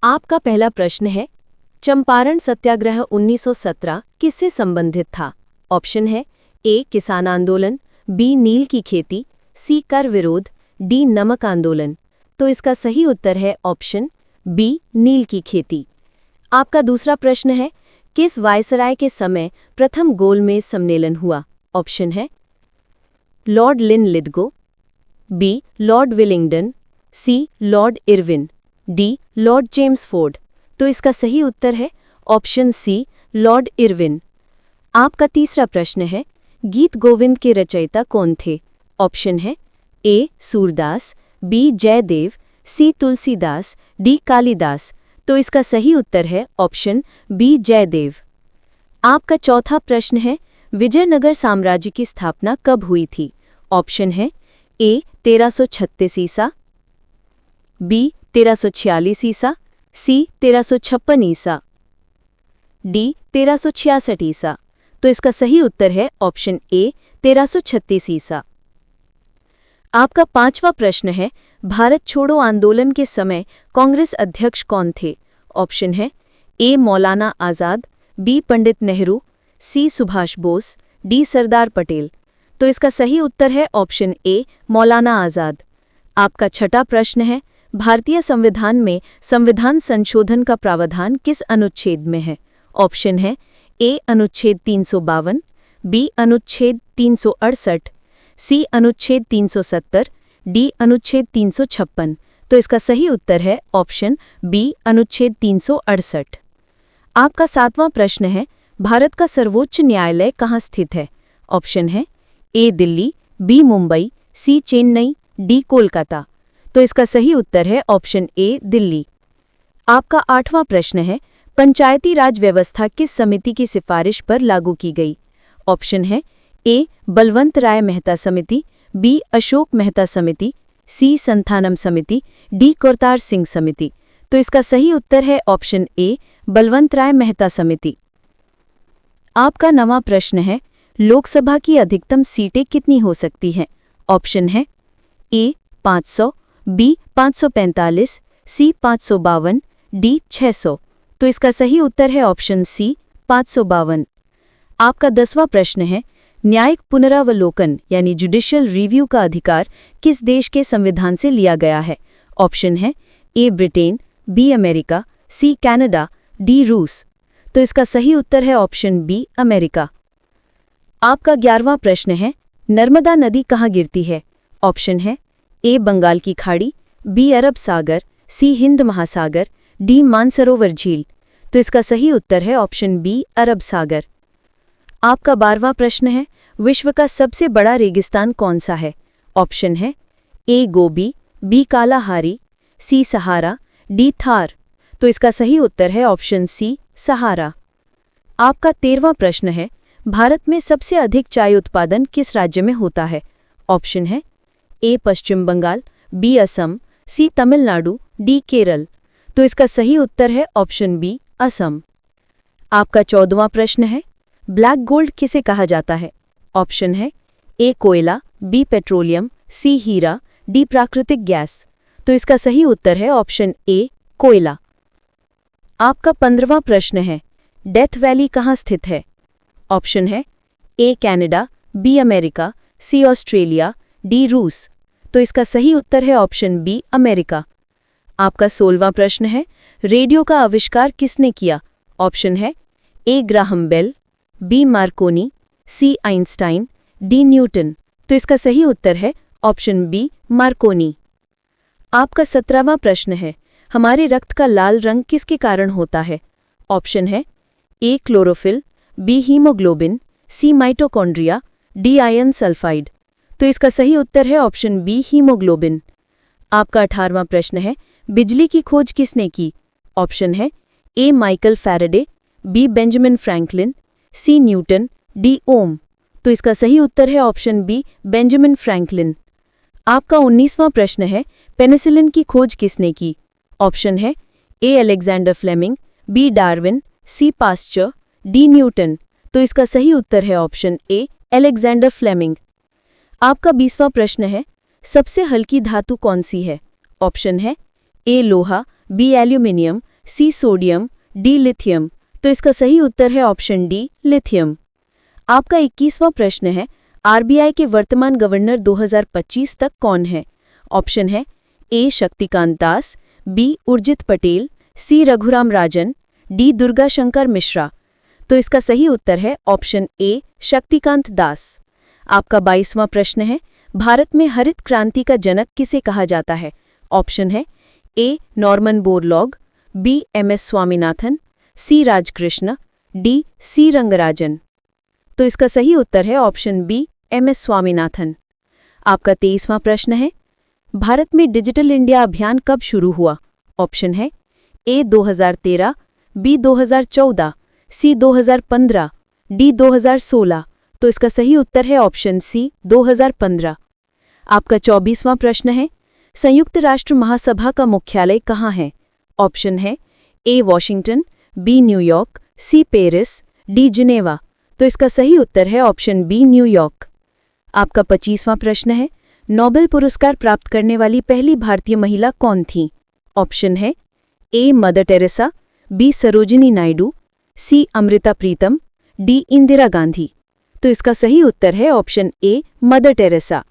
आपका पहला प्रश्न है, चंपारण सत्याग्रह 1917 किससे संबंधित था? ऑप्शन है ए किसान आंदोलन, बी नील की खेती, सी कर विरोध, डी नमक आंदोलन। तो इसका सही उत्तर है ऑप्शन बी नील की खेती। आपका दूसरा प्रश्न है, किस वायसराय के समय प्रथम गोलमेज सम्मेलन हुआ? ऑप्शन है Lord Linlithgow, B Lord Willingdon, C Lord Irwin, D Lord Chelmsford. तो इसका सही उत्तर है ऑप्शन सी लॉर्ड इरविन। आपका तीसरा प्रश्न है, गीत गोविंद के रचयिता कौन थे? ऑप्शन है ए सूरदास, बी जयदेव, सी तुलसीदास, डी कालिदास। तो इसका सही उत्तर है ऑप्शन बी जयदेव। आपका चौथा प्रश्न है, विजयनगर साम्राज्य की स्थापना कब हुई थी? ऑप्शन है ए 1336 ईसा, बी 1346 ईसा, सी 1356 ईसा, डी 1366 ईसा। तो इसका सही उत्तर है ऑप्शन ए 1336 ईसा। आपका पांचवा प्रश्न है, भारत छोड़ो आंदोलन के समय कांग्रेस अध्यक्ष कौन थे? ऑप्शन है ए मौलाना आजाद, बी पंडित नेहरू, सी सुभाष बोस, डी सरदार पटेल। तो इसका सही उत्तर है ऑप्शन ए मौलाना आजाद। आपका छठा प्रश्न है, भारतीय संविधान में संविधान संशोधन का प्रावधान किस अनुच्छेद में है? ऑप्शन है ए अनुच्छेद 352, बी अनुच्छेद 368, सी अनुच्छेद 370, डी अनुच्छेद 356। तो इसका सही उत्तर है ऑप्शन बी अनुच्छेद 368। आपका सातवां प्रश्न है, भारत का सर्वोच्च न्यायालय कहाँ स्थित है? ऑप्शन है ए दिल्ली, बी मुंबई, सी चेन्नई, डी कोलकाता। तो इसका सही उत्तर है ऑप्शन ए दिल्ली। आपका आठवां प्रश्न है, पंचायती राज व्यवस्था किस समिति की सिफारिश पर लागू की गई? ऑप्शन है ए बलवंत राय मेहता समिति, बी अशोक मेहता समिति, सी संथानम समिति, डी करतार सिंह समिति। तो इसका सही उत्तर है ऑप्शन ए बलवंत राय मेहता समिति। आपका नवां प्रश्न है, लोकसभा की अधिकतम सीटें कितनी हो सकती हैं? ऑप्शन है ए 500, बी 545, सी 552, डी 600। तो इसका सही उत्तर है ऑप्शन सी 552। आपका 10वां प्रश्न है, न्यायिक पुनरावलोकन यानी जुडिशियल रिव्यू का अधिकार किस देश के संविधान से लिया गया है? ऑप्शन है A Britain, B America, C Canada, D रूस। तो इसका सही उत्तर है ऑप्शन बी अमेरिका। आपका 11वां प्रश्न है, नर्मदा नदी कहाँ गिरती है? ऑप्शन है ए बंगाल की खाड़ी, बी अरब सागर, सी हिंद महासागर, डी मानसरोवर झील। तो इसका सही उत्तर है ऑप्शन बी अरब सागर। आपका 12वां प्रश्न है, विश्व का सबसे बड़ा रेगिस्तान कौन सा है? ऑप्शन है ए गोबी, बी कालाहारी, सी सहारा, डी थार। तो इसका सही उत्तर है ऑप्शन सी सहारा। आपका 13वां प्रश्न है, भारत में सबसे अधिक चाय उत्पादन किस राज्य में होता है? ऑप्शन है ए पश्चिम बंगाल, बी असम, सी तमिलनाडु, डी केरल। तो इसका सही उत्तर है ऑप्शन बी असम। आपका 14वां प्रश्न है, ब्लैक गोल्ड किसे कहा जाता है? ऑप्शन है ए कोयला, बी पेट्रोलियम, सी हीरा, डी प्राकृतिक गैस। तो इसका सही उत्तर है ऑप्शन ए कोयला। आपका 15वां प्रश्न है, डेथ वैली कहाँ स्थित है? ऑप्शन है A Canada, B America, C Australia, D रूस। तो इसका सही उत्तर है ऑप्शन बी अमेरिका। आपका 16वां प्रश्न है, रेडियो का आविष्कार किसने किया? ऑप्शन है ए ग्राहम बेल, बी मार्कोनी, सी आइंस्टाइन, डी न्यूटन। तो इसका सही उत्तर है ऑप्शन बी मार्कोनी। आपका 17वां प्रश्न है, हमारे रक्त का लाल रंग किसके कारण होता है? ऑप्शन है A chlorophyll, B haemoglobin, C mitochondria, D iron sulphide. तो इसका सही उत्तर है ऑप्शन बी हीमोग्लोबिन। आपका 18वां प्रश्न है, बिजली की खोज किसने की? ऑप्शन है A Michael Faraday, B Benjamin Franklin, C Newton, D Ohm. तो इसका सही उत्तर है ऑप्शन बी बेंजामिन फ्रैंकलिन। आपका 19वां प्रश्न है, पेनिसिलिन की खोज किसने की? ऑप्शन है A Alexander Fleming, B Darwin, C Pasteur, D Newton. तो इसका सही उत्तर है ऑप्शन ए अलेक्जेंडर फ्लेमिंग। आपका 20वां प्रश्न है, सबसे हल्की धातु कौन सी है? ऑप्शन है ए लोहा, B aluminium, C sodium, D lithium. तो इसका सही उत्तर है ऑप्शन डी लिथियम। आपका 21वां प्रश्न है, आरबीआई के वर्तमान गवर्नर 2025 तक कौन है? ऑप्शन है ए शक्तिकांत दास, बी उर्जित पटेल, सी रघुराम राजन, डी दुर्गा शंकर मिश्रा। तो इसका सही उत्तर है ऑप्शन ए शक्तिकांत दास। आपका 22वां प्रश्न है, भारत में हरित क्रांति का जनक किसे कहा जाता है? ऑप्शन है A Norman Borlaug, B MS. Swaminathan, C Rajkrishna, D C Rangarajan. तो इसका सही उत्तर है ऑप्शन बी एम.एस. स्वामीनाथन। आपका 23वां प्रश्न है, भारत में डिजिटल इंडिया अभियान कब शुरू हुआ? ऑप्शन है ए 2013, बी 2014, सी 2015, डी 2016। तो इसका सही उत्तर है ऑप्शन सी 2015। आपका 24वां प्रश्न है, संयुक्त राष्ट्र महासभा का मुख्यालय कहाँ है? ऑप्शन है A Washington, B New York, C Paris, D Geneva. तो इसका सही उत्तर है ऑप्शन बी न्यूयॉर्क। आपका 25वां प्रश्न है, नोबेल पुरस्कार प्राप्त करने वाली पहली भारतीय महिला कौन थी? ऑप्शन है A Mother Teresa, B Sarojini Naidu, C Amrita Pritam, D Indira Gandhi. तो इसका सही उत्तर है ऑप्शन ए मदर टेरेसा।